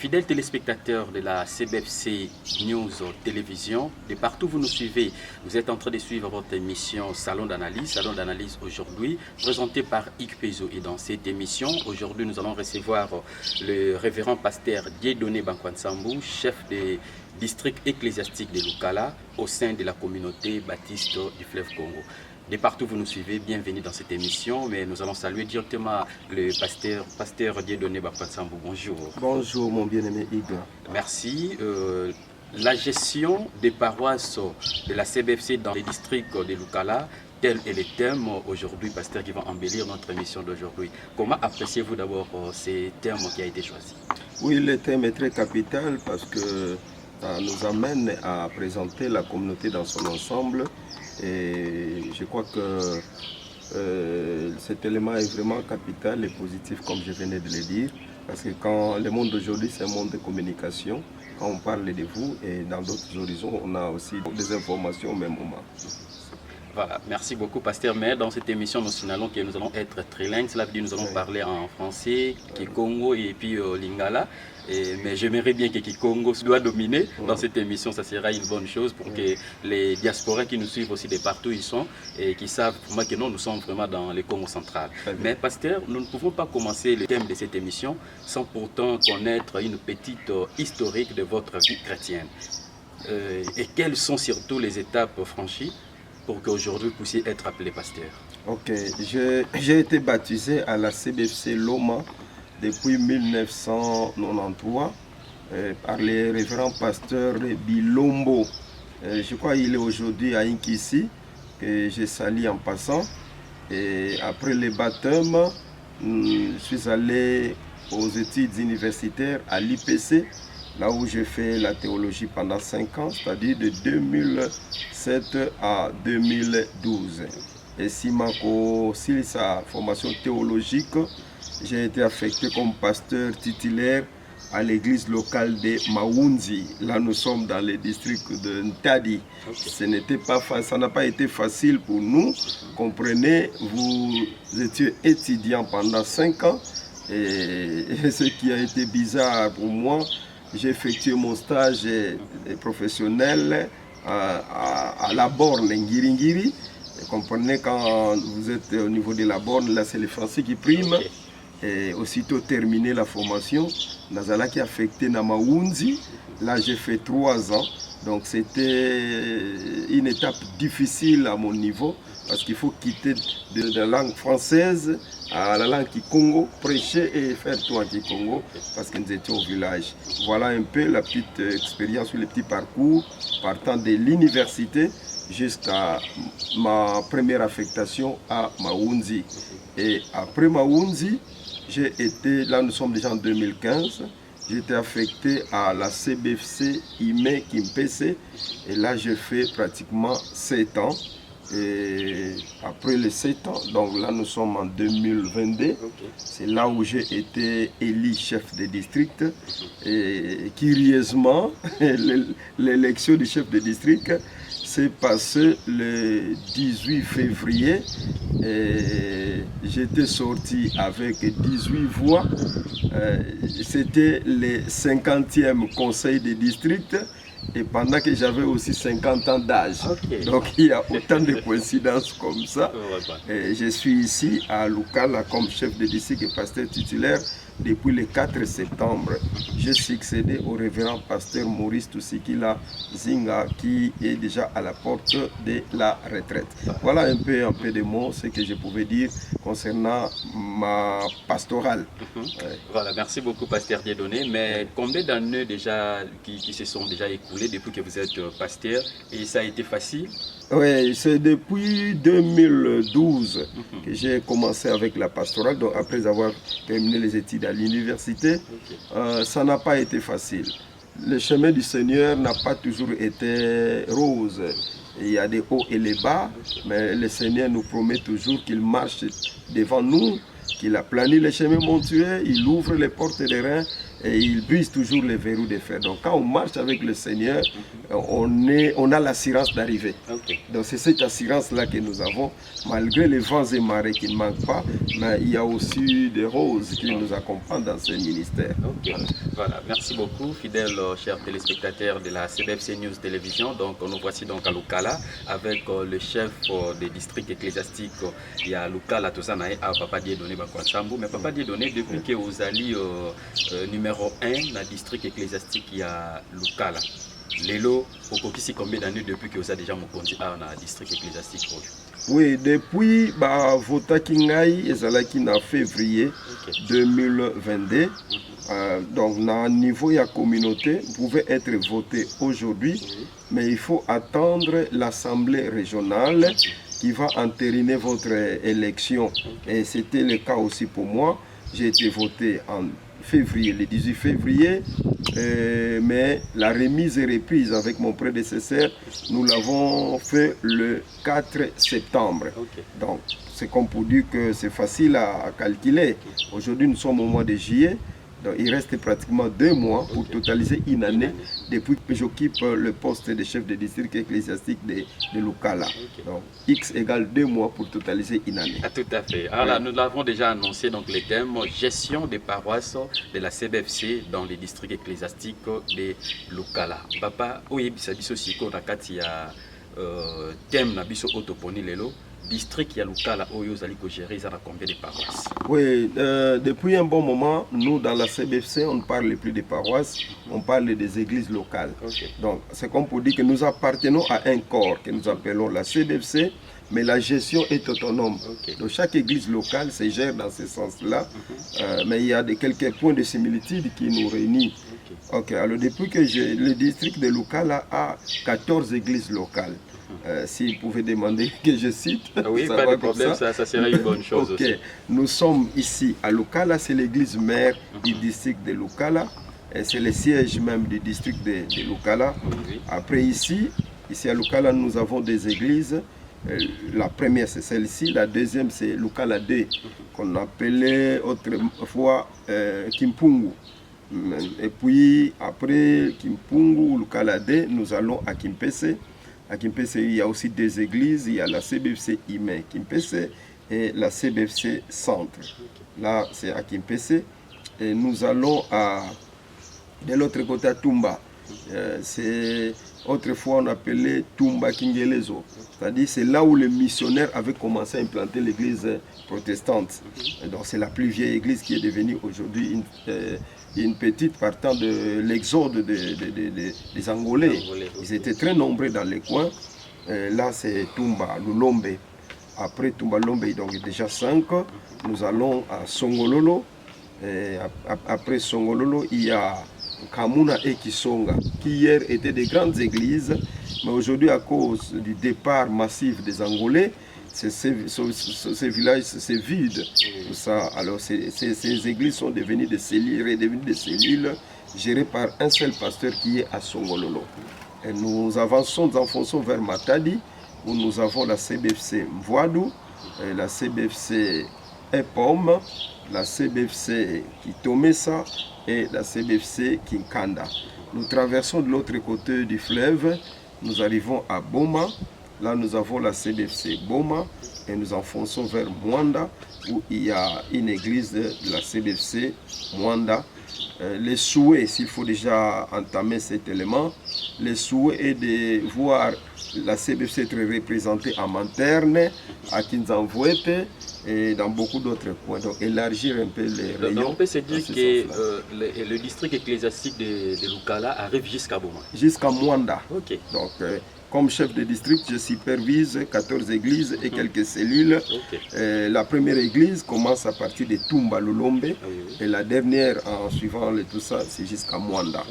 Fidèles téléspectateurs de la CBFC News Télévision, de partout vous nous suivez, vous êtes en train de suivre votre émission Salon d'analyse aujourd'hui, présentée par Yves Pezo. Et dans cette émission, aujourd'hui, nous allons recevoir le révérend pasteur Dieudonné Bankwansambou, chef des districts ecclésiastiques de Lukala, au sein de la communauté baptiste du fleuve Congo. De partout vous nous suivez, bienvenue dans cette émission, mais nous allons saluer directement le pasteur Dieudonné Bankwansambou. Bonjour. Bonjour mon bien-aimé Yves. Merci. La gestion des paroisses de la CBFC dans les districts de Lukala, tel est le thème aujourd'hui, pasteur, qui va embellir notre émission d'aujourd'hui. Comment appréciez-vous d'abord ces thèmes qui a été choisi? Oui, le thème est très capital parce que ça nous amène à présenter la communauté dans son ensemble. Et je crois que cet élément est vraiment capital et positif, comme je venais de le dire. Parce que quand le monde d'aujourd'hui, c'est un monde de communication. Quand on parle de vous et dans d'autres horizons, on a aussi des informations au même moment. Voilà, merci beaucoup, pasteur. Mais dans cette émission, nous signalons que nous allons être trilingues. Cela veut dire que nous allons parler en français, Kikongo et puis Lingala. Mais j'aimerais bien que Kikongo soit dominé dans cette émission. Ça sera une bonne chose pour que les diasporas qui nous suivent aussi de partout ils sont et qui savent vraiment que nous sommes vraiment dans le Congo central. Mais pasteur, nous ne pouvons pas commencer le thème de cette émission sans pourtant connaître une petite historique de votre vie chrétienne. Et quelles sont surtout les étapes franchies pour qu'aujourd'hui vous puissiez être appelé pasteur? Ok, j'ai été baptisé à la CBFC Loma depuis 1993 par le révérend pasteur Bilombo. Je crois qu'il est aujourd'hui à Inkisi, que je salue en passant. Et après le baptême, je suis allé aux études universitaires à l'IPC, là où j'ai fait la théologie pendant 5 ans, c'est-à-dire de 2007 à 2012. Et si sa formation théologique, j'ai été affecté comme pasteur titulaire à l'église locale de Maounzi. Là, nous sommes dans le district de Ntadi. Ça n'a pas été facile pour nous. Comprenez, vous étiez étudiant pendant 5 ans. Et ce qui a été bizarre pour moi, j'ai effectué mon stage professionnel à la borne Ngiringiri. Et comprenez, quand vous êtes au niveau de la borne, là c'est les Français qui priment. Et aussitôt terminé la formation, Nazala qui a affecté Namaounzi. Là j'ai fait 3 ans. Donc c'était une étape difficile à mon niveau parce qu'il faut quitter de la langue française à la langue Kikongo, prêcher et faire tout en Kikongo parce que nous étions au village. Voilà un peu la petite expérience ou le petit parcours partant de l'université jusqu'à ma première affectation à Maounzi. Et après Maounzi, j'ai été, là nous sommes déjà en 2015, j'ai été affecté à la CBFC Ime Kimpese et là j'ai fait pratiquement 7 ans. Et après les 7 ans, donc là nous sommes en 2022, c'est là où j'ai été élu chef de district. Et curieusement, l'élection du chef de district s'est passée le 18 février. J'étais sorti avec 18 voix. C'était le 50e conseil de district. Et pendant que j'avais aussi 50 ans d'âge. Donc il y a autant de coïncidences comme ça. Et je suis ici à Lukala comme chef de district et pasteur titulaire depuis le 4 septembre. J'ai succédé au révérend pasteur Maurice Toussikila Zinga qui est déjà à la porte de la retraite. Voilà un peu de mots, ce que je pouvais dire concernant ma pastorale. Voilà, merci beaucoup pasteur Dieudonné. Mais combien d'années déjà qui se sont déjà écoulées depuis que vous êtes pasteur et ça a été facile? Oui, c'est depuis 2012 que j'ai commencé avec la pastorale, donc après avoir terminé les études à l'université. Ça n'a pas été facile. Le chemin du Seigneur n'a pas toujours été rose. Il y a des hauts et des bas, mais le Seigneur nous promet toujours qu'il marche devant nous, qu'il a plané les chemins montueux, il ouvre les portes des reins et il brise toujours les verrous de fer. Donc quand on marche avec le Seigneur, on a l'assurance d'arriver. Ok. Donc c'est cette assurance-là que nous avons, malgré les vents et marées qui ne manquent pas, mais il y a aussi des roses qui nous accompagnent dans ce ministère. Ok, voilà, merci beaucoup, fidèles chers téléspectateurs de la CBFC News Télévision. Donc nous voici donc à Lukala avec le chef des districts ecclésiastiques. Il y a Lukala, tout ça, à Papa Dieudonné Bakwanchambu. Mais Papa Dieudonné, depuis que vous allez numéro 1 dans le district ecclésiastique, il y a Lukala. Lelo, au combien d'années depuis que vous avez déjà mokondi dans le district ecclésiastique? Oui, depuis votaki ngai ezalaki na février 2022. Donc, na niveau de la communauté, vous pouvez être voté aujourd'hui, mais il faut attendre l'Assemblée régionale qui va entériner votre élection. Et c'était le cas aussi pour moi. J'ai été voté en février, le 18 février, mais la remise et reprise avec mon prédécesseur, nous l'avons fait le 4 septembre. Donc, c'est comme pour dire que c'est facile à calculer. Aujourd'hui, nous sommes au mois de juillet. Donc, il reste pratiquement 2 mois pour totaliser une année depuis que j'occupe le poste de chef de district ecclésiastique de Lukala. Donc, X égale 2 mois pour totaliser une année. Ah, tout à fait. Alors là, nous l'avons déjà annoncé, donc les thèmes gestion des paroisses de la CBFC dans les districts ecclésiastiques de Lukala. Papa, oui, biso siko na kati ya thème na biso autoponi lelo. District ya Lukala oyo zali ko gérer ça combien de paroisses? Oui, depuis un bon moment, nous dans la CBFC, on ne parle plus des paroisses, on parle des églises locales. Donc, c'est comme pour dire que nous appartenons à un corps que nous appelons la CBFC, mais la gestion est autonome. Donc, chaque église locale se gère dans ce sens-là, mais il y a quelques points de similitude qui nous réunissent. Alors depuis que le district de Lukala a 14 églises locales. Si vous pouvez demander que je cite, oui, pas de problème, ça serait une bonne chose aussi. Nous sommes ici à Lukala, c'est l'église mère du district de Lukala, c'est le siège même du district de Lukala. Après ici à Lukala, nous avons des églises. La première c'est celle-ci, la deuxième c'est Lukala 2, qu'on appelait autrefois Kimpungu. Et puis après Kimpungu, Lukala 2, nous allons à Kimpese. À Kimpese, il y a aussi 2 églises, il y a la CBFC Ime Kimpese et la CBFC Centre. Là, c'est à Kimpese. Et nous allons de l'autre côté à Tumba. C'est autrefois on appelait Tumba Kingelezo. C'est-à-dire c'est là où les missionnaires avaient commencé à implanter l'église protestante. Et donc c'est la plus vieille église qui est devenue aujourd'hui une petite partant de l'exode des Angolais. Ils étaient très nombreux dans les coins. Là c'est Tumba, Lulombe. Après Tumba Lombe, donc déjà 5. Nous allons à Songololo. Et après Songololo, il y a Kamuna et Kisonga, qui hier étaient des grandes églises, mais aujourd'hui à cause du départ massif des Angolais, ces villages c'est vide. Tout ça. Alors ces églises sont devenues des cellules gérées par un seul pasteur qui est à Songololo. Et nous enfonçons vers Matadi, où nous avons la CBFC Mvoadou, la CBFC Epom, la CBFC Kitomesa et la CBFC Kinkanda. Nous traversons de l'autre côté du fleuve, nous arrivons à Boma. Là, nous avons la CBFC Boma et nous enfonçons vers Mwanda où il y a une église de la CBFC Mwanda. Les souhaits, s'il faut déjà entamer cet élément, les souhaits est de voir la CBFC être représentée à Manterne, à Kinzanvouepe et dans beaucoup d'autres points. Donc élargir un peu les rayons. Donc on peut se dire que le district ecclésiastique de Lukala arrive jusqu'à Boma. Jusqu'à Mwanda. Ok. Donc comme chef de district, je supervise 14 églises et quelques cellules. La première église commence à partir de Tumba Lulombe et la dernière, en suivant tout ça, c'est jusqu'à Mwanda.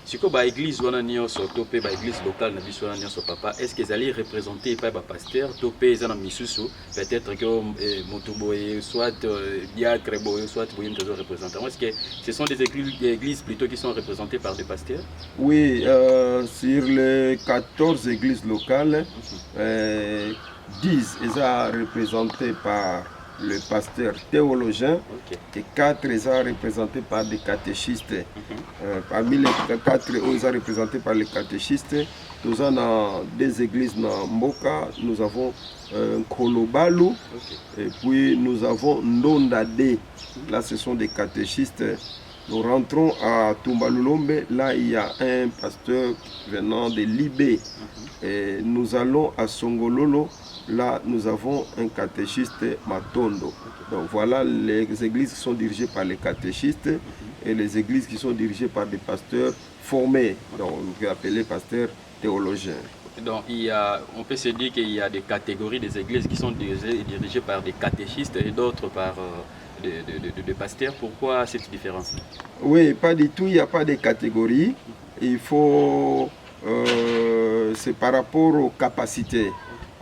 Si vous avez l'église l'église locale, papa, est-ce qu'ils allaient représenter par le pasteur, peut-être que Motoboye, soit Diacre, soit représentant. Est-ce que ce sont des églises plutôt qui sont représentées par des pasteurs? Oui, sur les 14 églises locales, 10 sont représentées par le pasteur théologien, et 4 sont représentés par des catéchistes. Parmi les 4 sont représentés par les catéchistes. Nous avons des églises dans Mboka, nous avons Kolobalu, et puis nous avons Ndondade. Là, ce sont des catéchistes. Nous rentrons à Tumbalulombe, là il y a un pasteur venant de Libé. Et nous allons à Songololo, là nous avons un catéchiste Matondo. Donc voilà les églises qui sont dirigées par les catéchistes et les églises qui sont dirigées par des pasteurs formés, donc on peut appeler pasteurs théologiens. Donc on peut se dire qu'il y a des catégories des églises qui sont dirigées par des catéchistes et d'autres par de pasteurs. Pourquoi cette différence? Oui, pas du tout, il n'y a pas de catégories. Il faut... c'est par rapport aux capacités.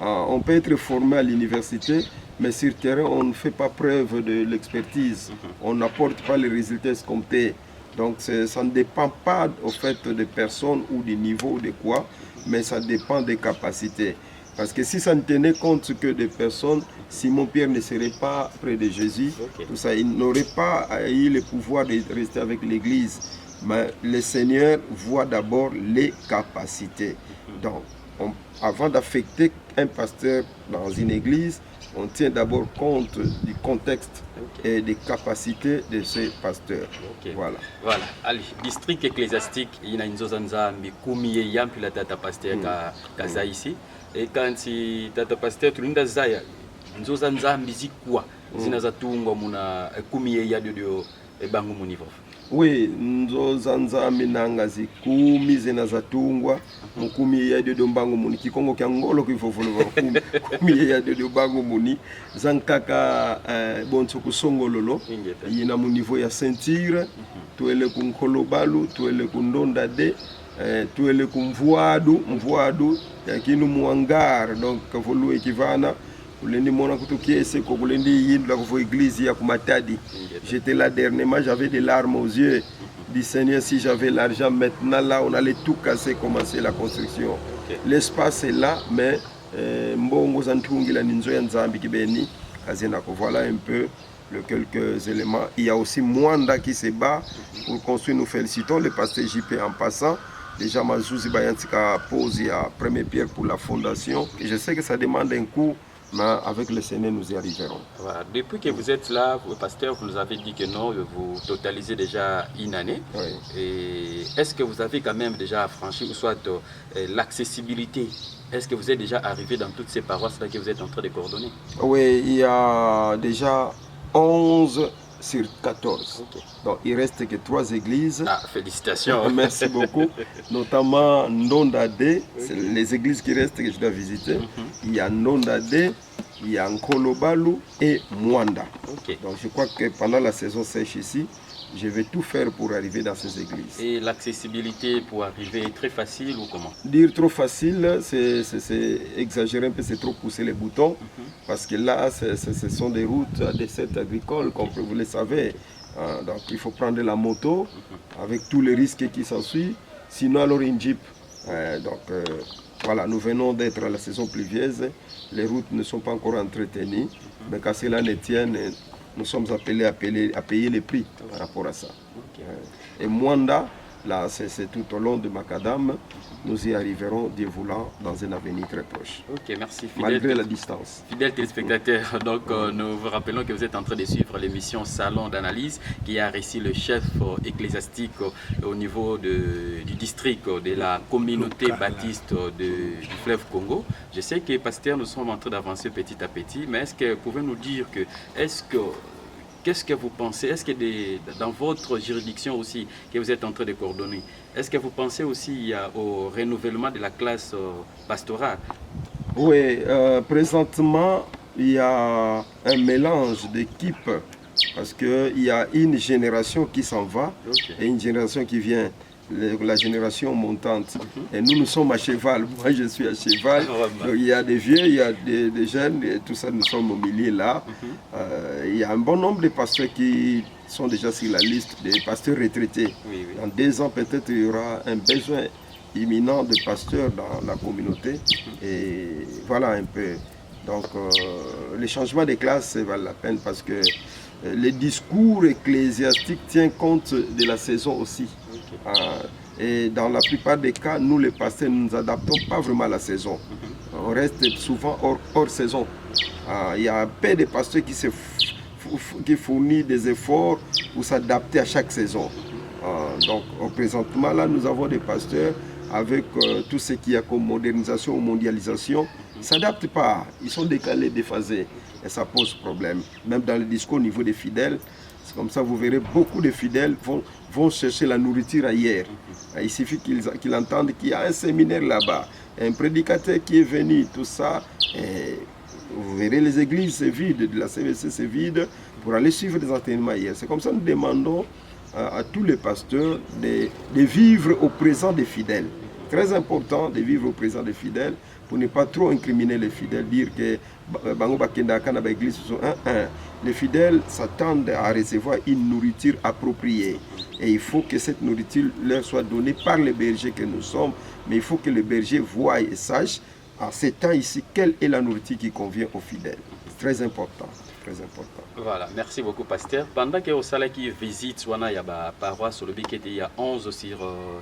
On peut être formé à l'université, mais sur terrain, on ne fait pas preuve de l'expertise. On n'apporte pas les résultats escomptés. Donc ça ne dépend pas au fait des personnes ou du niveau ou de quoi, mais ça dépend des capacités. Parce que si ça ne tenait compte que des personnes, Simon-Pierre ne serait pas près de Jésus. Tout ça, il n'aurait pas eu le pouvoir de rester avec l'Église. Mais le Seigneur voit d'abord les capacités. Donc, avant d'affecter un pasteur dans une église, on tient d'abord compte du contexte et des capacités de ce pasteur. Voilà. Voilà. Allez, district ecclésiastique, il y a une zozanza, mais comme il y a un peu la tata pasteur qui ici. Et quand si tata pasteur, tout le monde a zaya, une zozanza musique quoi? Zinazatungo muna kumie ya de bangu munivo. Oui, nzozanza minanga zikumi zinazatungwa mukumi ya de mbangu muni kikongo kya ngolo kifofolo kumi ya de bangu muni zankaka bonso kusongololo yina mu niveau ya ceinture tuele ku Nkolobalu tuele ku Ndondade tuele ku Mvuadu yakinu muangar donc kavolu ekivana kulendi mona kutukiese ko kulendi yindu la ko église ya kumatadi. J'étais là dernièrement, j'avais des larmes aux yeux. Du Seigneur, si j'avais l'argent maintenant là, on allait tout casser, commencer la construction. L'espace est là, mais mbongo zantungi la ninzo ya nzambi kibeni kazenako. Voilà un peu quelques éléments. Il y a aussi Mwanda qui se bat pour construire. Nous félicitons le pasteur JP en passant. Déjà Mazouzi Bayantika pose la première pierre pour la fondation. Et je sais que ça demande un coût. Mais avec le Seigneur, nous y arriverons. Voilà. Depuis que vous êtes là, pasteur, vous nous avez dit que non, vous totalisez déjà une année. Oui. Et est-ce que vous avez quand même déjà franchi, ou soit l'accessibilité? Est-ce que vous êtes déjà arrivé dans toutes ces paroisses-là que vous êtes en train de coordonner? Oui, il y a déjà 11 sur 14. Donc il ne reste que 3 églises. Ah, félicitations. Merci beaucoup. Notamment Ndondade, c'est les églises qui restent que je dois visiter. Il y a Ndondade, il y a Nkolobalu et Mwanda. Donc je crois que pendant la saison sèche ici, je vais tout faire pour arriver dans ces églises. Et l'accessibilité pour arriver est très facile ou comment? Dire trop facile, c'est exagérer un peu, c'est trop pousser les boutons. Parce que là, ce sont des routes à dessert agricole, comme vous le savez. Donc il faut prendre la moto avec tous les risques qui s'ensuivent. Sinon, alors une jeep. Voilà, nous venons d'être à la saison pluvieuse. Les routes ne sont pas encore entretenues. Mais quand cela ne tienne, nous sommes appelés à payer les prix par rapport à ça. Et Mwanda, là, c'est tout au long de Macadam. Nous y arriverons, Dieu voulant, dans un avenir très proche. Ok, merci. Malgré la distance. Fidèles téléspectateurs, donc nous vous rappelons que vous êtes en train de suivre l'émission Salon d'analyse qui a reçu le chef ecclésiastique au niveau du district de la communauté baptiste du fleuve Congo. Je sais que, pasteur, nous sommes en train d'avancer petit à petit, mais est-ce que vous pouvez nous dire qu'est-ce que vous pensez? Est-ce que dans votre juridiction aussi, que vous êtes en train de coordonner, est-ce que vous pensez aussi au renouvellement de la classe pastorale? Oui, présentement, il y a un mélange d'équipes parce qu'il y a une génération qui s'en va et une génération qui vient. La génération montante. Et nous sommes à cheval. Moi, je suis à cheval. Donc, il y a des vieux, il y a des jeunes, et tout ça, nous sommes au milieu là. Il y a un bon nombre de pasteurs qui sont déjà sur la liste des pasteurs retraités. Dans 2 ans, peut-être, il y aura un besoin imminent de pasteurs dans la communauté. Et voilà un peu. Donc, les changements des classes valent la peine parce que les discours ecclésiastiques tiennent compte de la saison aussi. Et dans la plupart des cas, nous les pasteurs, nous ne nous adaptons pas vraiment à la saison. On reste souvent hors saison. Il y a peu de pasteurs qui fournissent des efforts pour s'adapter à chaque saison. Donc, présentement, là, nous avons des pasteurs avec tout ce qu'il y a comme modernisation ou mondialisation. Ils ne s'adaptent pas. Ils sont décalés, déphasés. Et ça pose problème. Même dans le discours au niveau des fidèles, c'est comme ça, vous verrez, beaucoup de fidèles vont chercher la nourriture ailleurs. Il suffit qu'ils entendent qu'il y a un séminaire là-bas, un prédicateur qui est venu, tout ça. Et vous verrez, les églises, c'est vide, de la CVC, c'est vide, pour aller suivre des enseignements ailleurs. C'est comme ça que nous demandons à tous les pasteurs de vivre au présent des fidèles. Très important de vivre au présent des fidèles pour ne pas trop incriminer les fidèles, dire que les fidèles s'attendent à recevoir une nourriture appropriée. Et il faut que cette nourriture leur soit donnée par les bergers que nous sommes, mais il faut que les bergers voient et sachent à ces temps ici quelle est la nourriture qui convient aux fidèles. C'est très important. Très important. Voilà, merci beaucoup, pasteur. Pendant que vous qui visite, il y a une paroisse sur le bic il y a 11 sur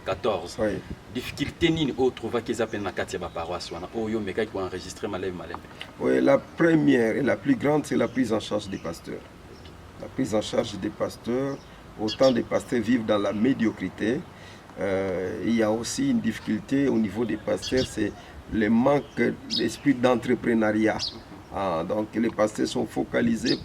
14. Oui. Difficulté ni autre va qu'ils appellent la paroisse ou yo meka qui enregistrer malem. Oui, la première et la plus grande, c'est la prise en charge des pasteurs. La prise en charge des pasteurs, autant des pasteurs vivent dans la médiocrité. Il y a aussi une difficulté au niveau des pasteurs, c'est le manque d'esprit d'entrepreneuriat. Donc les pasteurs sont focalisés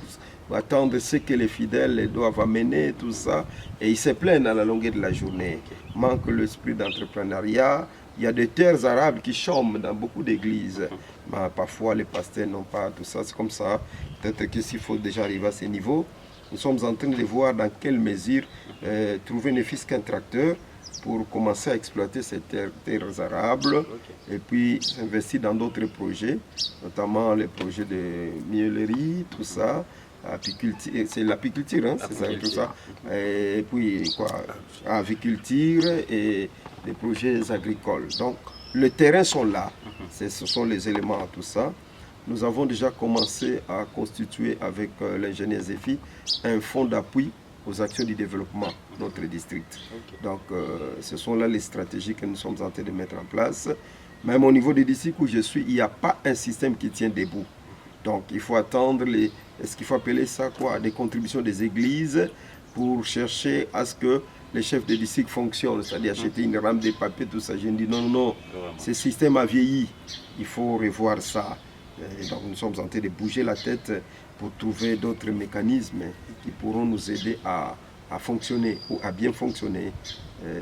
pour attendre ce que les fidèles doivent amener, tout ça. Et ils se plaignent à la longueur de la journée. Manque l'esprit d'entrepreneuriat. Il y a des terres arabes qui chôment dans beaucoup d'églises. Parfois les pasteurs n'ont pas tout ça. C'est comme ça. Peut-être que s'il faut déjà arriver à ce niveau, nous sommes en train de voir dans quelle mesure trouver ne fût-ce qu'un tracteur pour commencer à exploiter ces terres arables et puis s'investir dans d'autres projets, notamment les projets de miellerie, tout ça, c'est l'apiculture, hein, c'est ça, tout ça, et puis quoi, aviculture et des projets agricoles. Donc, les terrains sont là, ce sont les éléments, tout ça. Nous avons déjà commencé à constituer avec l'ingénieur Zéfi un fonds d'appui aux actions du développement de notre district. Donc, ce sont là les stratégies que nous sommes en train de mettre en place. Même au niveau des districts où je suis, il n'y a pas un système qui tient debout. Donc, il faut attendre est-ce qu'il faut appeler ça quoi? Des contributions des églises pour chercher à ce que les chefs de district fonctionnent, c'est-à-dire acheter une rame de papier, tout ça. Je dis non, ce système a vieilli. Il faut revoir ça. Et donc, nous sommes en train de bouger la tête pour trouver d'autres mécanismes qui pourront nous aider à fonctionner ou à bien fonctionner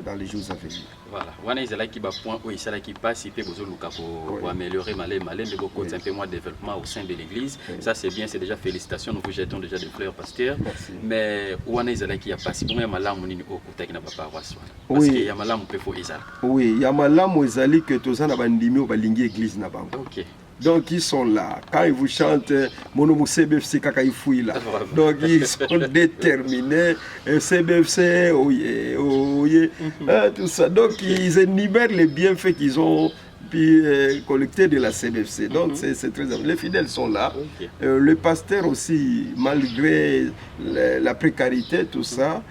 dans les jours à venir. Voilà, on a qui point où il qui passe, il peut pour améliorer mais un peu moins de développement au sein de l'église. Ça c'est bien, c'est déjà félicitations, nous vous jetons déjà des fleurs pasteur. Mais où on a qui a passé, on a malam au côté de la paroisse. Parce qu'il y a malam peut faut Isal. Oui, il y a malam au Isali que tous en abandimé au balingi église na bango. OK. Donc ils sont là. Quand ils vous chantent Monomu CBFC Kakaïfoui là. Donc ils sont déterminés. CBFC, tout ça. Donc ils énumèrent les bienfaits qu'ils ont collectés de la CBFC. Donc c'est très important. Les fidèles sont là. Le pasteur aussi, malgré la précarité, tout ça,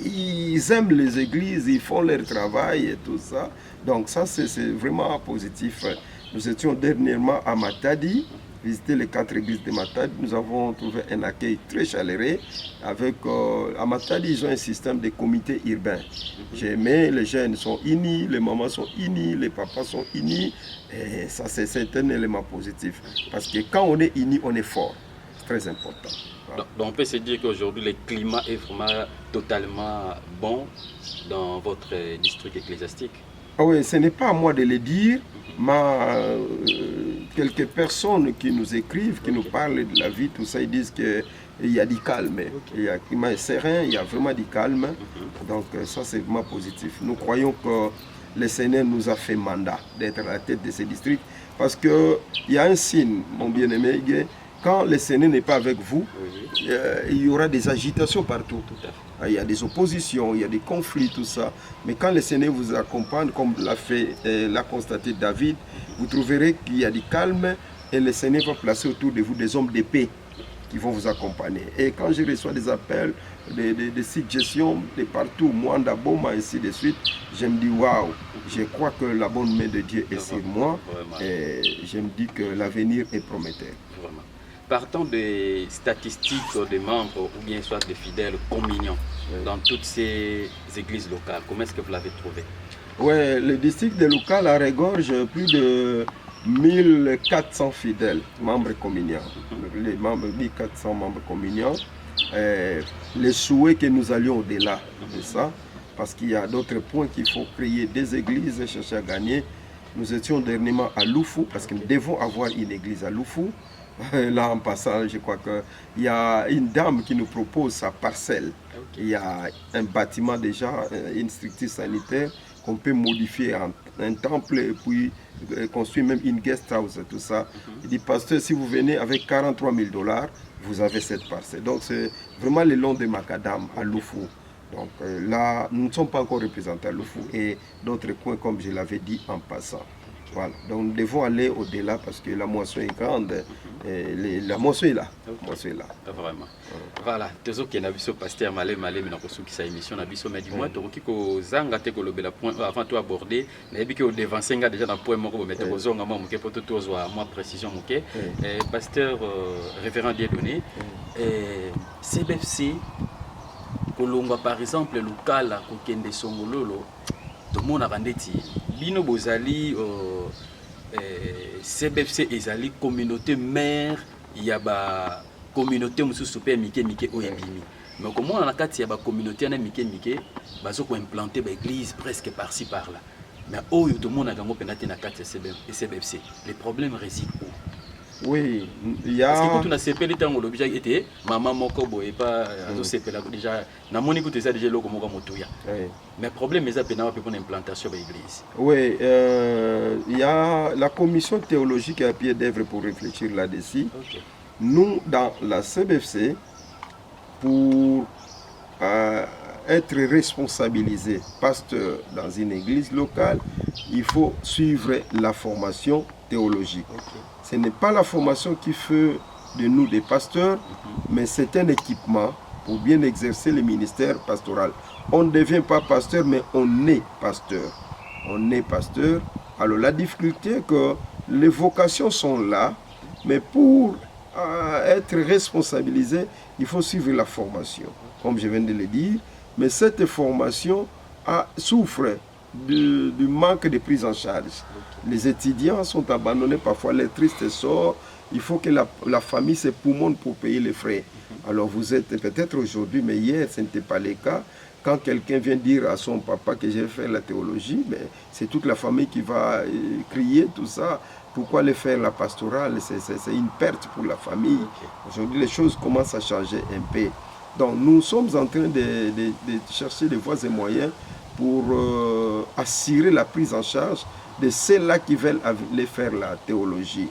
ils aiment les églises, ils font leur travail et tout ça. Donc ça c'est vraiment positif. Nous étions dernièrement à Matadi, visiter les 4 églises de Matadi. Nous avons trouvé un accueil très chaleureux. À Matadi, ils ont un système de comités urbains. J'ai aimé, les jeunes sont unis, les mamans sont unis, les papas sont unis. Et ça, c'est un élément positif. Parce que quand on est unis, on est fort. C'est très important. Voilà. Donc on peut se dire qu'aujourd'hui, le climat est vraiment totalement bon dans votre district ecclésiastique. Ah oui, ce n'est pas à moi de le dire, mais quelques personnes qui nous écrivent, qui nous parlent de la vie, tout ça, ils disent qu'il y a du calme. Il y a un climat serein, il y a vraiment du calme. Donc ça, c'est vraiment positif. Nous croyons que le Seigneur nous a fait mandat d'être à la tête de ces districts. Parce qu'il y a un signe, mon bien-aimé, quand le Seigneur n'est pas avec vous, il y aura des agitations partout. Il y a des oppositions, il y a des conflits, tout ça. Mais quand le Seigneur vous accompagne, comme l'a constaté David, vous trouverez qu'il y a du calme et le Seigneur va placer autour de vous des hommes d'épée qui vont vous accompagner. Et quand je reçois des appels, des suggestions de partout, Mwanda, Boma, ainsi de suite, je me dis waouh, je crois que la bonne main de Dieu est sur moi et je me dis que l'avenir est prometteur. Vraiment. Partant des statistiques des membres ou bien soit des fidèles communiants dans toutes ces églises locales, comment est-ce que vous l'avez trouvé? Oui, le district de Loukal a regorge plus de 1400 fidèles, membres communiants. Les membres, 1400 membres communiants. Les souhaits que nous allions au-delà de ça, parce qu'il y a d'autres points qu'il faut créer des églises et chercher à gagner. Nous étions dernièrement à Loufou, parce que nous devons avoir une église à Loufou. Là, en passant, je crois qu'il y a une dame qui nous propose sa parcelle. Il y a un bâtiment déjà, une structure sanitaire qu'on peut modifier en un temple et puis construire même une guest house, tout ça. Il dit, pasteur, si vous venez avec 43 000 $, vous avez cette parcelle. Donc, c'est vraiment le long de Macadam, à Loufou. Donc là, nous ne sommes pas encore représentés à Loufou et d'autres coins, comme je l'avais dit en passant. Voilà. Donc nous devons aller au-delà parce que la moisson est grande. Et la moisson est là. La moisson est là. Vraiment. Voilà. Tezo qui n'a biso pasteur malé malé mais n'importe qui sa émission n'a biso mais dis-moi toi qui ko zanga te ko lobela point avant toi aborder mais bi que au devancer nga déjà dans point moko mettre ko zonga mo ke poto to zo moi précision moké pasteur révérend Dieudonné CBFC kolongwa par exemple lokala ko kende songololo tout le monde a rendeti bino bozali CBFC ezali communauté mère ya ba communauté mususu pe mike mike oyebimi mais comment on a kati ya ba communauté na mike mike bazo ko implanter ba église presque par-ci par-là mais oyo tout le monde a gango penate na kati ya CBFC les problèmes résident où? Oui, il y a... Parce que quand on a CPL, l'objet était maman moko boye pas azo CPL déjà na moni ko déjà loko moko motuya. Mais problème est ça pendant pour l'implantation de l'église. Oui, il y a la commission théologique à pied d'œuvre pour réfléchir là-dessus. Nous dans la CBFC pour être responsabilisé pasteur dans une église locale, il faut suivre la formation théologique. Ce n'est pas la formation qui fait de nous des pasteurs, mais c'est un équipement pour bien exercer le ministère pastoral. On ne devient pas pasteur, mais on est pasteur. On est pasteur. Alors la difficulté est que les vocations sont là, mais pour être responsabilisé, il faut suivre la formation, comme je viens de le dire. Mais cette formation souffre du manque de prise en charge. Les étudiants sont abandonnés parfois les tristes sorts. Il faut que la famille se poumonne pour payer les frais. Alors vous êtes peut-être aujourd'hui, mais hier ce n'était pas le cas. Quand quelqu'un vient dire à son papa que j'ai fait la théologie, mais c'est toute la famille qui va crier tout ça. Pourquoi aller faire la pastorale? C'est une perte pour la famille. Aujourd'hui les choses commencent à changer un peu. Donc nous sommes en train de chercher des voies et moyens pour assurer la prise en charge de ceux-là qui veulent aller faire la théologie.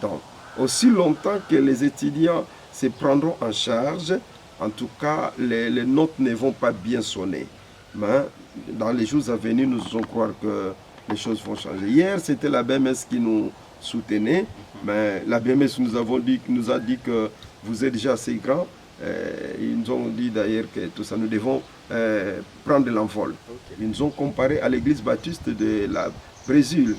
Donc, aussi longtemps que les étudiants se prendront en charge, en tout cas, les notes ne vont pas bien sonner. Mais dans les jours à venir, nous allons croire que les choses vont changer. Hier, c'était la BMS qui nous soutenait, mais la BMS nous a dit que vous êtes déjà assez grand. Ils nous ont dit d'ailleurs que tout ça, nous devons prendre l'envol. Ils nous ont comparé à l'église baptiste de la Brésil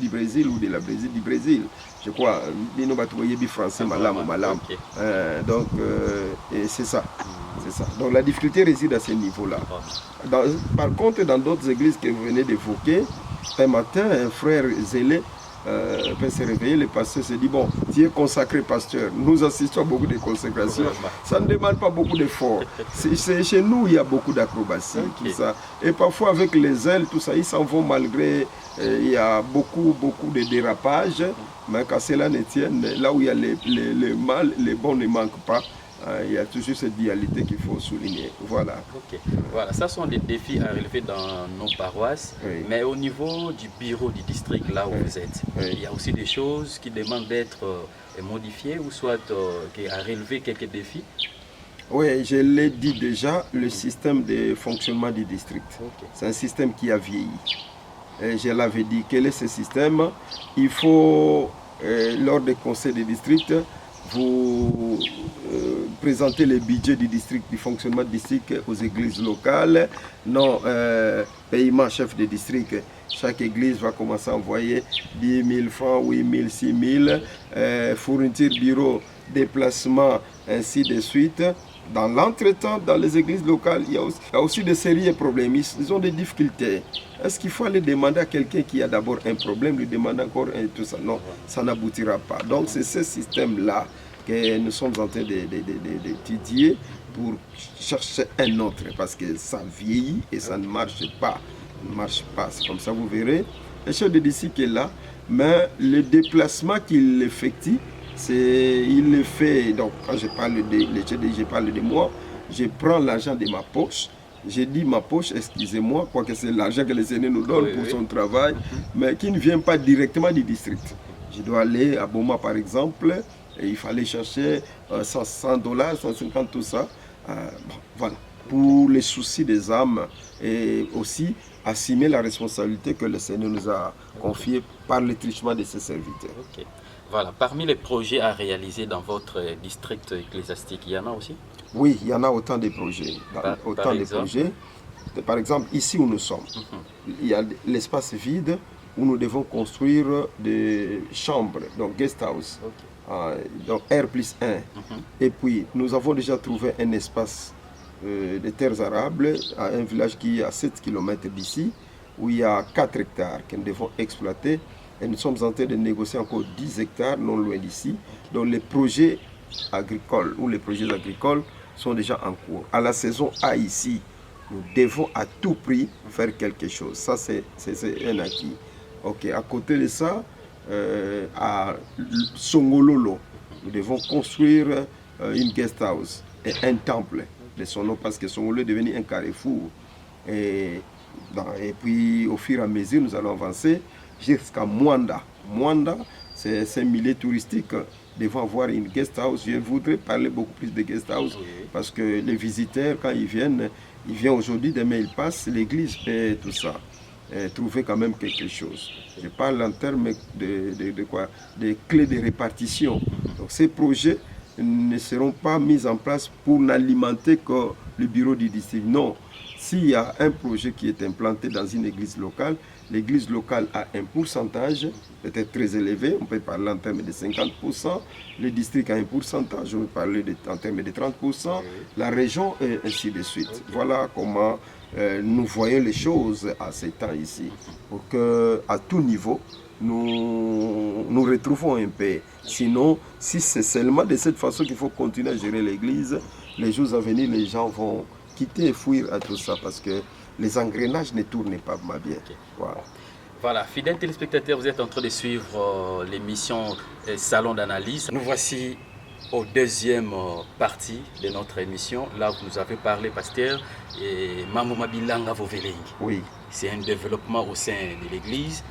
du Brésil ou de la Brésil du Brésil. Je crois, nous batouillons français, malam. Donc, c'est ça. C'est ça. Donc la difficulté réside à ce niveau-là. Par contre, dans d'autres églises que vous venez d'évoquer, un matin, un frère zélé peut se réveiller, le pasteur se dit, bon, tu es consacré pasteur, nous assistons à beaucoup de consécrations, ça ne demande pas beaucoup d'efforts. Chez nous, il y a beaucoup d'acrobatie, tout ça. Et parfois, avec les ailes, tout ça, ils s'en vont malgré, il y a beaucoup de dérapages, mais quand cela ne tienne, là où il y a les mal, les bons ne manquent pas. Il y a toujours cette dualité qu'il faut souligner. Voilà. Voilà, ça sont des défis à relever dans nos paroisses. Mais au niveau du bureau du district, là où vous êtes, il y a aussi des choses qui demandent d'être modifiées ou soit à relever quelques défis. Oui, je l'ai dit déjà, le système de fonctionnement du district. C'est un système qui a vieilli. Et je l'avais dit, quel est ce système? Il faut lors des conseils de district, vous présentez les budgets du district, du fonctionnement du district aux églises locales. Non, paiement chef de district. Chaque église va commencer à envoyer 10 000 francs, 8 000, 6 000, fourniture bureau, déplacement, ainsi de suite. Dans l'entretemps, dans les églises locales, il y a aussi de sérieux problèmes. Ils ont des difficultés. Est-ce qu'il faut aller demander à quelqu'un qui a d'abord un problème, lui demander encore tout ça? Non, ça n'aboutira pas. Donc c'est ce système-là que nous sommes en train d'étudier pour chercher un autre, parce que ça vieillit et ça ne marche pas. Ne marche pas. C'est comme ça, vous verrez. Le chef de district est là, mais le déplacement qu'il effectue, il le fait. Donc, quand je parle de moi, je prends l'argent de ma poche. J'ai dit ma poche, excusez-moi, quoique c'est l'argent que les aînés nous donnent pour son travail, mais qui ne vient pas directement du district. Je dois aller à Boma, par exemple, et il fallait chercher $100, 150, tout ça. Voilà. Pour les soucis des âmes et aussi assumer la responsabilité que le Seigneur nous a confiée par le truchement de ses serviteurs. Okay. Voilà. Parmi les projets à réaliser dans votre district ecclésiastique, il y en a aussi? Oui, il y en a autant de projets. Par exemple, ici où nous sommes, il y a l'espace vide où nous devons construire des chambres, donc guest house, donc R+1. Et puis, nous avons déjà trouvé un espace de terres arables à un village qui est à 7 km d'ici, où il y a 4 hectares que nous devons exploiter. Et nous sommes en train de négocier encore 10 hectares non loin d'ici. Donc les projets agricoles ou les projets agricoles sont déjà en cours. À la saison A ici, nous devons à tout prix faire quelque chose. Ça, c'est un acquis. Ok, à côté de ça, à Songololo, nous devons construire une guest house et un temple de son nom, parce que Songololo est devenu un carrefour. Et puis, au fur et à mesure, nous allons avancer jusqu'à Mwanda. Mwanda, c'est un milieu touristique. Devant avoir une guest house. Je voudrais parler beaucoup plus de guest house, parce que les visiteurs, quand ils viennent aujourd'hui, demain ils passent, l'église et tout ça. Trouver quand même quelque chose. Je parle en termes de quoi? Des clés de répartition. Donc ces projets ne seront pas mis en place pour n'alimenter que le bureau du district. Non. S'il y a un projet qui est implanté dans une église locale, l'église locale a un pourcentage, peut-être très élevé, on peut parler en termes de 50%, le district a un pourcentage, on peut parler en termes de 30%, la région et ainsi de suite. Voilà comment nous voyons les choses à ces temps ici, pour qu'à tout niveau, nous retrouvons un peu. Sinon, si c'est seulement de cette façon qu'il faut continuer à gérer l'église, les jours à venir, les gens vont quitter et fuir à tout ça, parce que les engrenages ne tournent pas bien. Voilà, fidèles téléspectateurs, vous êtes en train de suivre l'émission Salon d'analyse. Nous voici au deuxième partie de notre émission. Là, vous nous avez parlé, pasteur, et Mambo Mabilanga Vovelengi. Oui. C'est un développement au sein de l'église.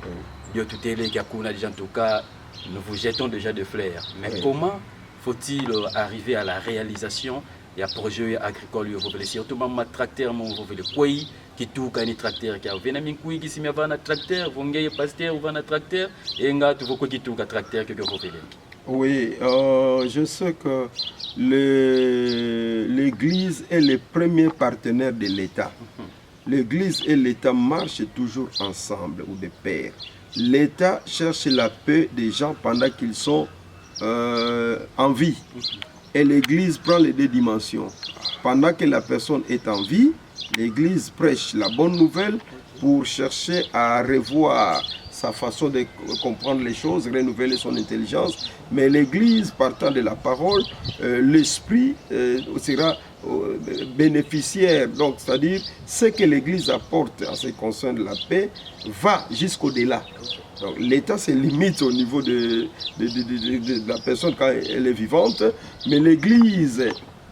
Dieu tout est là, en tout cas, nous vous jetons déjà de fleurs. Mais comment faut-il arriver à la réalisation? Il y a un projet agricole, surtout un tracteur, qui tout un tracteur qui a venu qui s'y met un tracteur, vous avez pasteur ou un tracteur, et vous avez tout un tracteur que vous avez. Oui, je sais que l'Église est le premier partenaire de l'État. L'Église et l'État marchent toujours ensemble ou de pair. L'État cherche la paix des gens pendant qu'ils sont en vie. Et l'Église prend les deux dimensions. Pendant que la personne est en vie, l'Église prêche la bonne nouvelle pour chercher à revoir sa façon de comprendre les choses, renouveler son intelligence. Mais l'Église, partant de la parole, l'Esprit sera bénéficiaire. Donc, c'est-à-dire, ce que l'Église apporte en ce qui concerne la paix va jusqu'au-delà. Donc, l'État se limite au niveau de la personne quand elle est vivante, mais l'Église,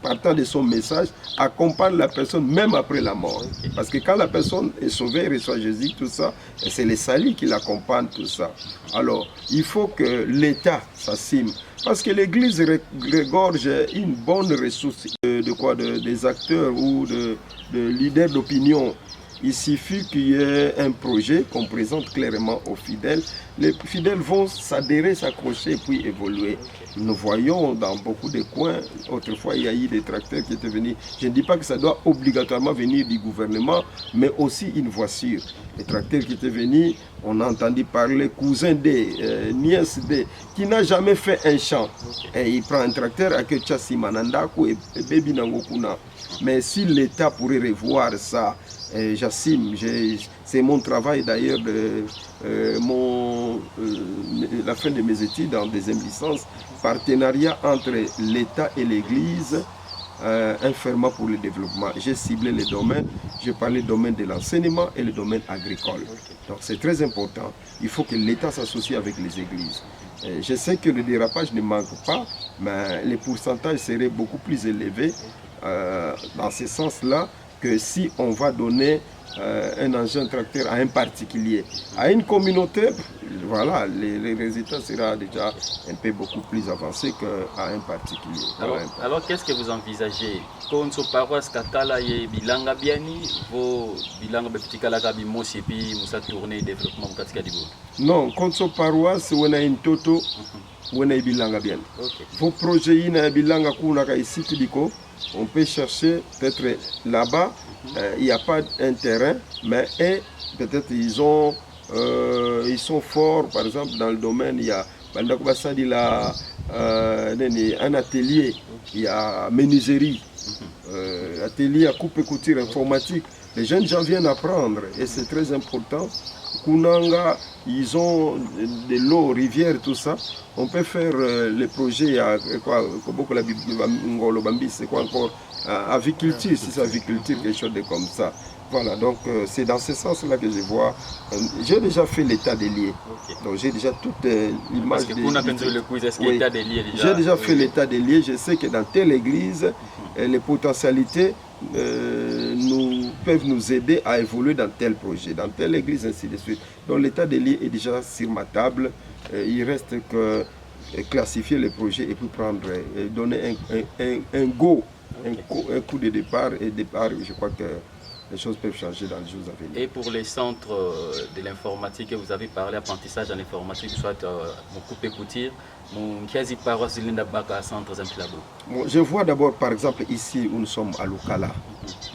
partant de son message, accompagne la personne même après la mort. Parce que quand la personne est sauvée, reçoit Jésus, tout ça, c'est les salis qui l'accompagnent, tout ça. Alors, il faut que l'État s'assume. Parce que l'Église regorge une bonne ressource des acteurs ou de leaders d'opinion. il suffit qu'il y ait un projet qu'on présente clairement aux fidèles. Les fidèles vont s'adhérer, s'accrocher et puis évoluer. Nous voyons dans beaucoup de coins, autrefois il y a eu des tracteurs qui étaient venus. Je ne dis pas que ça doit obligatoirement venir du gouvernement, mais aussi une voiture. Les tracteurs qui étaient venus, on a entendu parler cousin D, nièce D, qui n'a jamais fait un champ. Et il prend un tracteur avec Chassi Manandaku et Baby Nangokuna. Mais si l'État pourrait revoir ça, j'assume, c'est mon travail d'ailleurs, la fin de mes études en deuxième licence, partenariat entre l'État et l'Église, un ferment pour le développement. J'ai ciblé les domaines, j'ai parlé du domaine de l'enseignement et le domaine agricole. Donc c'est très important, il faut que l'État s'associe avec les églises. Je sais que le dérapage ne manque pas, mais les pourcentages seraient beaucoup plus élevés dans ce sens-là que si on va donner un engin tracteur à un particulier. À une communauté, voilà, les résultats seront déjà un peu beaucoup plus avancés qu'à un particulier. Alors qu'est-ce que vous envisagez? Konso paroisse Katala et Bilanga Biani, vos Bilanga Bepitikala Kabimosi et puis Moussa tourner développement Katika Dibo? Non, Konso paroisse, on a une toto, on a Bilanga Biani. Vos projets, il y a Bilanga Kunaka ici, on peut chercher peut-être là-bas. Il n'y a pas un terrain, mais peut-être ils sont forts, par exemple dans le domaine, il y a un atelier, il y a menuiserie, atelier à coupe et couture informatique. Les jeunes gens viennent apprendre et c'est très important. Kunanga, ils ont de l'eau, rivière, tout ça. On peut faire les projets à c'est quoi encore? Aviculture, si c'est aviculture, quelque chose de comme ça. Voilà, donc c'est dans ce sens-là que je vois. J'ai déjà fait l'état des lieux. Donc j'ai déjà toute l'image des lieux. J'ai déjà fait l'état des lieux. Je sais que dans telle église, les potentialités peuvent nous aider à évoluer dans tel projet, dans telle église, ainsi de suite. Donc l'état des lieux est déjà sur ma table. Il reste que classifier les projets et puis prendre, donner un go. Un coup de départ, je crois que les choses peuvent changer dans les jours à venir. Et pour les centres de l'informatique, vous avez parlé apprentissage en informatique, soit mon coupé couture, mon quasi paroisse Linda Baka centre Zamplabo. Je vois d'abord par exemple ici où nous sommes à Lukala.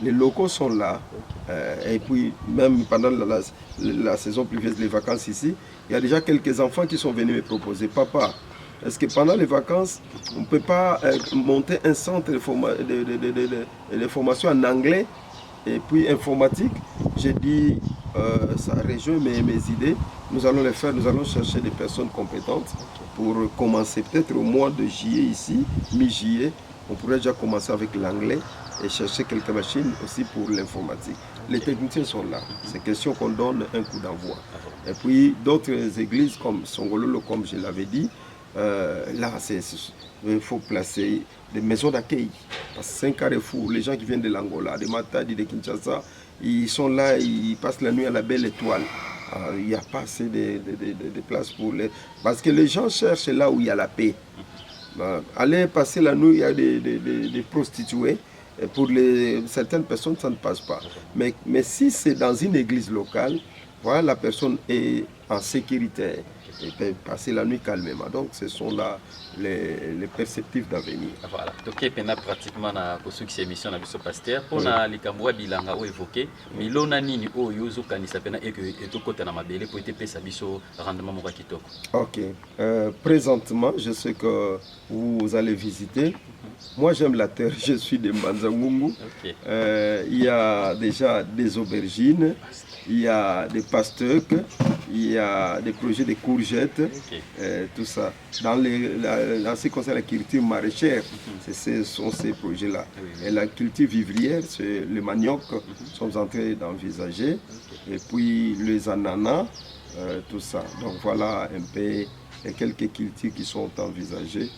Les locaux sont là, et puis même pendant la saison pluvieuse, les vacances ici, il y a déjà quelques enfants qui sont venus me proposer, papa, est-ce que pendant les vacances, on ne peut pas monter un centre de formation en anglais et puis informatique? J'ai dit, ça rejoint mes idées. Nous allons le faire, nous allons chercher des personnes compétentes pour commencer peut-être au mois de juillet ici, mi-juillet. On pourrait déjà commencer avec l'anglais et chercher quelques machines aussi pour l'informatique. Les techniciens sont là. C'est question qu'on donne un coup d'envoi. Et puis d'autres églises comme Songololo, comme je l'avais dit, là, il faut placer des maisons d'accueil. C'est un carrefour. Les gens qui viennent de l'Angola, de Matadi, de Kinshasa, ils sont là, ils passent la nuit à la Belle Étoile. Il n'y a pas assez de place pour les... Parce que les gens cherchent là où il y a la paix. Aller passer la nuit, il y a des prostituées. Et pour certaines personnes, ça ne passe pas. Mais si c'est dans une église locale, voilà, la personne est en sécurité. Et peut passer la nuit calmement. Donc ce sont là les perspectives d'avenir. Voilà. Donc il y a pratiquement pour qui émission na biso pasteur pour na likambo bilanga o évoqué mais lona nini o yozo kanisa pena et que to kota na mabele pour être pesa biso rendement mo kitoko. OK. Présentement, je sais que vous allez visiter. Moi j'aime la terre, je suis de Manzangungu. Il y a déjà des aubergines, il y a des pastèques, il y a des projets de courgettes, tout ça. Dans ce qui concerne la culture maraîchère, ce sont ces projets-là. Et la culture vivrière, c'est le manioc, nous sommes en train d'envisager. Et puis les ananas, tout ça. Donc voilà un peu quelques cultures qui sont envisagées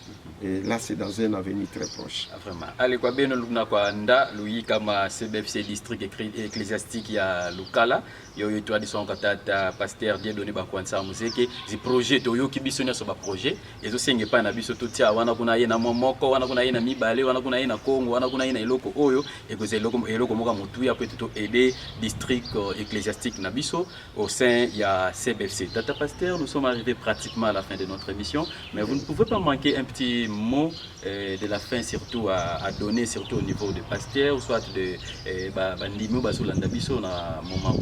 Et là, c'est dans un avenir très proche. Vraiment. Allez, quoi bien nous quoi nda lui comme CBFC district ecclésiastique ya Lukala yo yo toi disons katata pasteur Dieu donné ba kwanza muzeke zi projet to yo kibisonya so ba projet ezo senge pa na biso to tia wana kuna ye na momoko wana kuna ye na mibale wana kuna ye na Congo wana kuna ye na eloko oyo ekoze eloko moka mutu ya peut to aider district ecclésiastique na biso au sein ya CBFC. Tata pasteur, nous sommes arrivés pratiquement à la fin de notre émission, mais vous ne pouvez pas manquer un petit mot de la fin, surtout à donner, surtout au niveau de pasteur, soit de Bandimo Basolanda Biso na moment.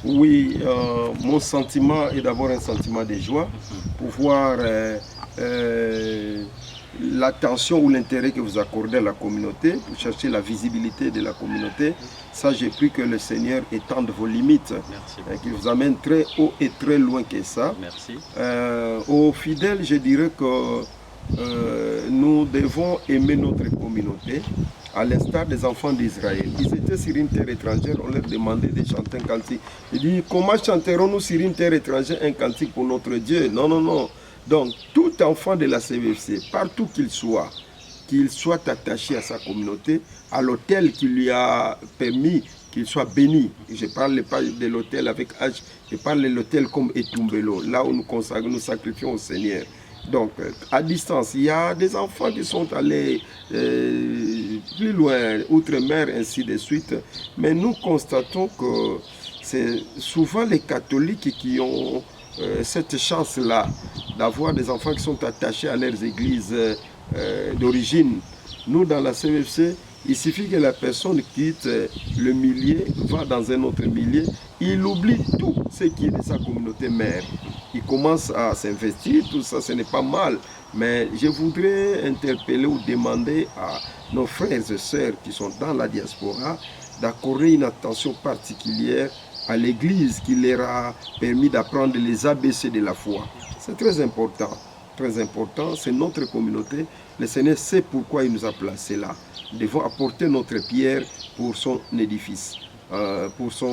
Oui, mon sentiment est d'abord un sentiment de joie pour voir l'attention ou l'intérêt que vous accordez à la communauté, pour chercher la visibilité de la communauté. Ça, j'ai pris que le Seigneur étende vos limites, qu'il vous amène très haut et très loin que ça. Merci. Aux fidèles, je dirais que nous devons aimer notre communauté, à l'instar des enfants d'Israël. Ils étaient sur une terre étrangère, on leur demandait de chanter un cantique. Ils disent, comment chanterons-nous sur une terre étrangère un cantique pour notre Dieu? Non, non, non. Donc, tout enfant de la CBFC, partout qu'il soit attaché à sa communauté, à l'autel qui lui a permis qu'il soit béni. Je ne parle pas de l'autel avec H, je parle de l'autel comme Etumbelo, là où nous sacrifions au Seigneur. Donc, à distance, il y a des enfants qui sont allés plus loin, outre-mer, ainsi de suite. Mais nous constatons que c'est souvent les catholiques qui ont cette chance-là d'avoir des enfants qui sont attachés à leurs églises d'origine. Nous, dans la CBFC, il suffit que la personne quitte le milieu, va dans un autre milieu, il oublie tout ce qui est de sa communauté mère. Il commence à s'investir, tout ça, ce n'est pas mal. Mais je voudrais interpeller ou demander à nos frères et sœurs qui sont dans la diaspora d'accorder une attention particulière à l'église qui leur a permis d'apprendre les ABC de la foi. C'est très important. Très important, c'est notre communauté. Le Seigneur sait pourquoi il nous a placés là. Nous devons apporter notre pierre pour son édifice, pour sa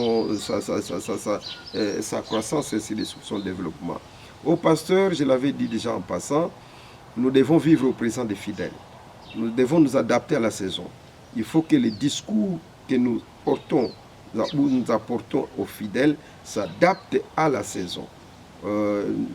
croissance et son développement. Au pasteur, je l'avais dit déjà en passant, nous devons vivre au présent des fidèles. Nous devons nous adapter à la saison. Il faut que les discours que nous portons, ou nous apportons aux fidèles, s'adaptent à la saison.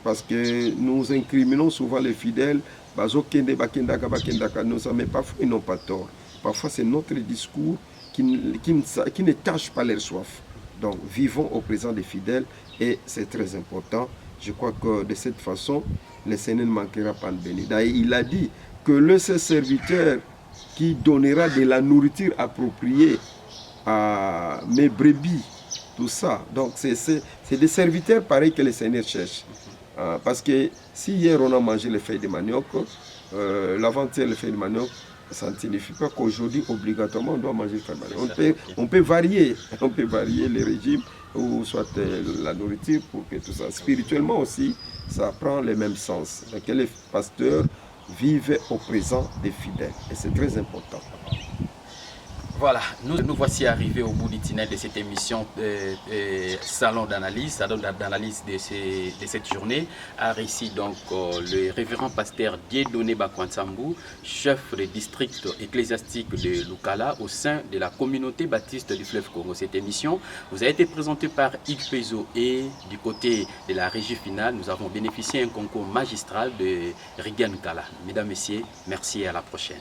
Parce que nous incriminons souvent les fidèles, mais parfois ils n'ont pas tort. Parfois c'est notre discours qui ne tâche pas leur soif. Donc vivons au présent des fidèles et c'est très important. Je crois que de cette façon, le Seigneur ne manquera pas de bénir. D'ailleurs, il a dit que le serviteur qui donnera de la nourriture appropriée à mes brebis, tout ça. Donc, c'est des serviteurs pareils que le Seigneur cherche. Parce que si hier on a mangé les feuilles de manioc, l'avant-hier les feuilles de manioc, ça ne signifie pas qu'aujourd'hui, obligatoirement, on doit manger les feuilles de manioc. On peut varier les régimes ou soit la nourriture pour que tout ça. Spirituellement aussi, ça prend le même sens. Que les pasteurs vivent au présent des fidèles. Et c'est très important. Voilà, nous voici arrivés au bout du tunnel de cette émission salon d'analyse de cette journée. A réussi donc le révérend pasteur Dieudonné Bakwansambu, chef de district ecclésiastique de Lukala au sein de la communauté baptiste du fleuve Congo. Cette émission vous a été présentée par Yves Pezo et du côté de la régie finale, nous avons bénéficié d'un concours magistral de Rigan Kala. Mesdames, Messieurs, merci et à la prochaine.